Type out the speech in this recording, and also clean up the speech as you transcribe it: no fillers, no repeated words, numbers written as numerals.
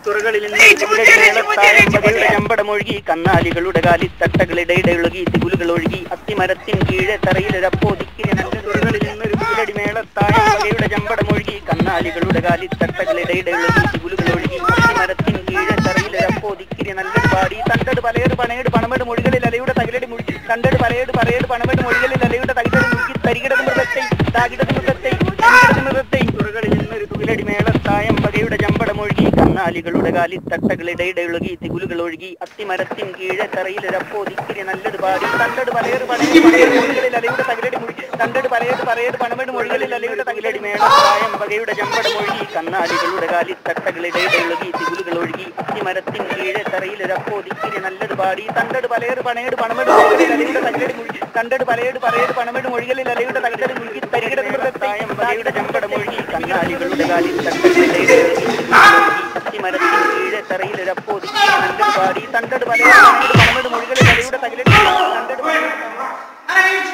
തുറകളിൽ നിന്ന് ചമ്പടമൊഴുകി കന്നാലികളുടെ കാലിത്തട്ടകളിടയിടയൊഴുകി തികുലുകൾ ഒഴുകി അത്തിമരത്തിൻ കീഴെ തറയിലൊരപ്പോ ദിക്കിന് നല്ല തുറകളിൽ നിന്നൊരു കുലടി മേളത്തായം വകയുടെ ചമ്പടമൊഴുകി കന്നാലികളുടെ കാലിത്തട്ടകളിടയിടയൊഴുകി തികുലുകൾ ഒഴുകി അത്തിമരത്തിൻ കീഴെ തറയിലൊരപ്പോ ദിക്കിന് നല്ലൊരു പാടി തണ്ടട് പലയേട് പണയേട് പണമെട് മൊഴികളിൽ അലയുടെ തകിലടി മുഴുകി തണ്ടട് പലയേട് പണമെട് മൊഴികളിൽ അലയുടെ തകിലടി മുഴുകി തരികിടത് മൃഗത്തെ താകിടത് മൃഗത്തെ മൃഗത്തെ തുറകളിൽ നിന്നൊരു കുലടി മേളത്തായം വകയുടെ ചമ്പടമൊഴുകി കന്നാലികളുടെ കാലിത്തട്ടകളിടയിടയൊഴുകി തികുലുകൾ ഒഴുകി അത്തിമരത്തിൻ കീഴെ തറയിലൊരപ്പോ ദിക്കിന് നല്ലത് പാടി തണ്ടട് പലയേട് മൊഴികളിൽ അലയുടെ തകിലടി മുഴുകി തണ്ടട് പലയേട് പണമെട് മൊഴികളിൽ അലയുടെ തകിലടി മേളത്തായം വകയുടെ ചമ്പടമൊഴുകി കന്നാലികളുടെ കാലിത്തട്ടകളിടയിടയൊഴുകി തികുലുകൾ ഒഴുകി അത്തിമരത്തിൻ കീഴെ തറയിലൊരപ്പോ ദിക്കിന് നല്ലത് പാടി തണ്ടട് പലയേട് പണമെട് മൊഴികളിൽ അലയുടെ തകിലടി മുഴുകി തണ്ടട് പലയേട് പണമെട് മൊഴികളിൽ അലയുടെ തകിലടി മുഴുകി തരികിടത് മൃഗത്തായം വകയുടെ ചമ്പടമൊഴുകി കന്നാലികളുടെ കാലിത്തട്ടകളിടയിടയൊഴുകി അത്തിമരത്തിൻ കീഴെ തറയിലൊരപ്പോ ദിക്കിന് നല്ലത് പാടി തണ്ടട് പലയേട് പണമെട് മൊഴികളിൽ അലയുടെ തകിലടി തണ്ടട്